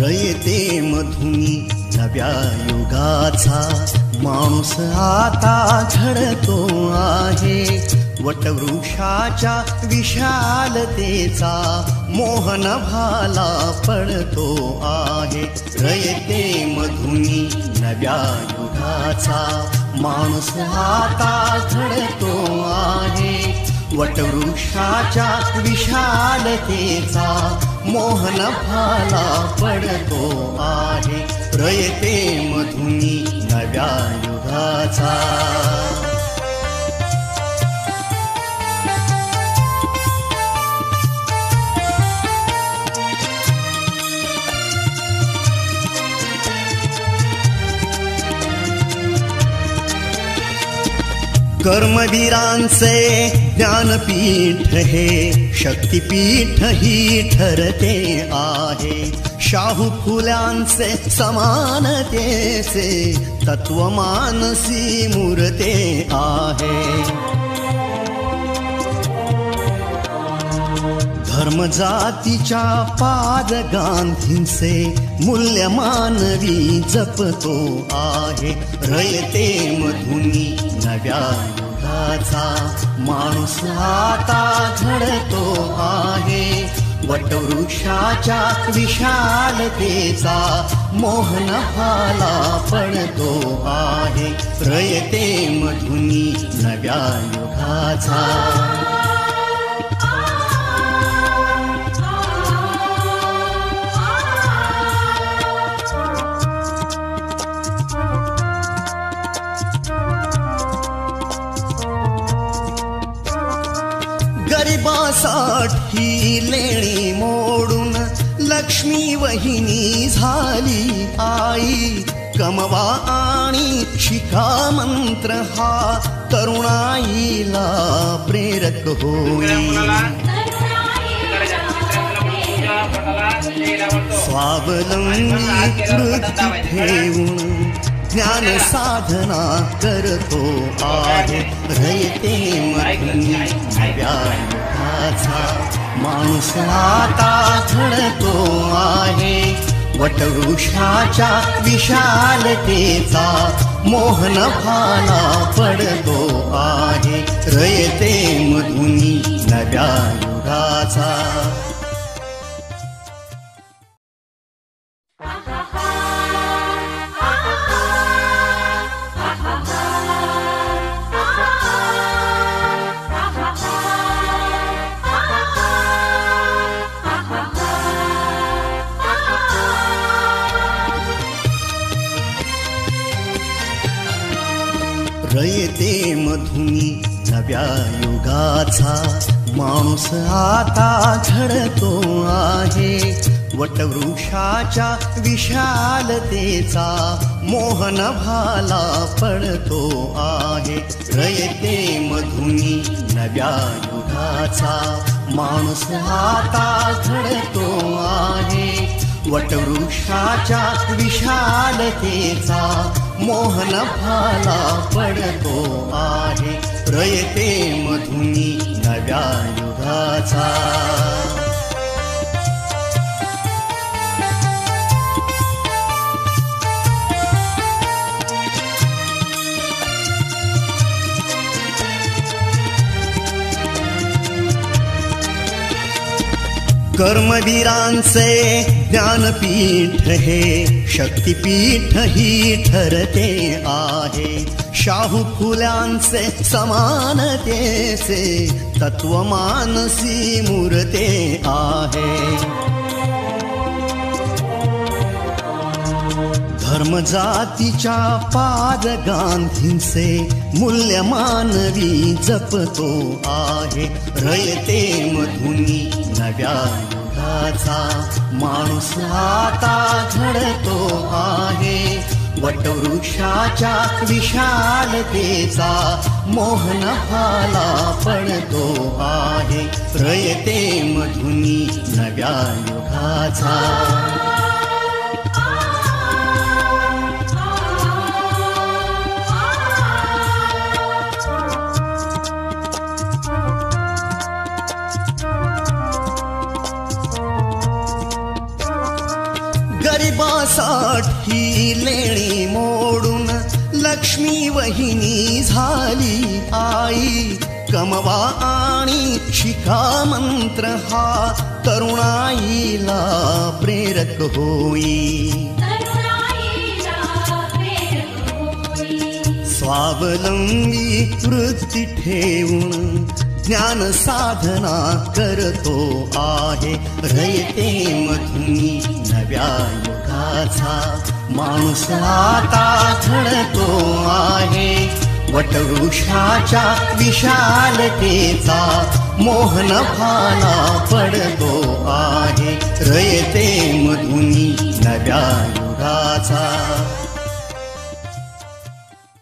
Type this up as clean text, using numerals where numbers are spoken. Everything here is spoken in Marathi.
रयते मधुनी नव्या युगाचा माणूस आता घडतो आहे. वटवृक्षाच्या विशालतेचा मोहन भाला पडतो आहे. रयते मधुनी नव्या युगाचा माणूस आता घडतो आहे. वटवृक्षाच्या विशालतेचा मोहन भाला पडतो आहे. रयते मधुनी नव्या युगाचा. कर्मवीरांचे ज्ञानपीठ हे शक्तिपीठ ही ठरते आहे. शाहू फुल्यांचे समानतेचे तत्व मानसी मूर्ते आहे. धर्म जातीच्या पाद गांधींचे मूल्य मानवी जपतो आहे. रयते मधुनी नव्या युगाचा माणूस आता घडतो आहे. वटवृक्षाच्या विशालतेचा मोहन भाला पडतो आहे. रयते मधुनी नव्या युगाचा. गरिबासाठी लेणी मोडून लक्ष्मी वहिनी झाली आई. कमवा आणि शिका मंत्र हा तरुणाईला प्रेरक होईल. स्वावलंबी वृत्ती ठेवून ज्ञान साधना करतो आहे. रयते मधुनी नव्या युगाचा माणूस आता घडतो आहे. वटवृक्षाच्या विशालतेचा मोहन भाला पडतो आहे. रयते मधुनी नव्या युगाचा. रयते मधुनी नव्या युगाचा माणूस आता घडतो आहे. वटवृक्षाच्या विशालतेचा मोहन भाला पडतो आहे. रयते मधुनी नव्या युगाचा माणूस आता घडतो आहे. वटवृक्षाच्या विशालतेचा मोहन भाला पडतो आहे. रयते मधुनी नव्या युगाचा. कर्मवीरांचे ज्ञानपीठ हे शक्तिपीठ ही ठरते आहे. शाहू फुल्यांचे समानतेचे तत्व मानसी मूर्ते आहे. धर्म जातीच्या पाद गांधींचे मूल्य मानवी जपतो आहे. रयते मधुनी नव्या युगाचा माणूस आता घडतो आहे. वटवृक्षाच्या विशालतेचा मोहन भाला पडतो आहे. रयते मधुनी नव्या युगाचा. गरिबासाठी लेणी मोडून लक्ष्मी वहिनी झाली आई. कमवा आणि शिका मंत्र हा तरुणाईला प्रेरक होई. स्वावलंबी वृत्ती ठेवून ज्ञान साधना करतो आहे. रयते मधुनी नव्या युगाचा माणूस आता घडतो आहे. वटवृक्षाच्या विशालतेचा मोहन भाला पडतो आहे. रयते मधुनी नव्या युगाचा.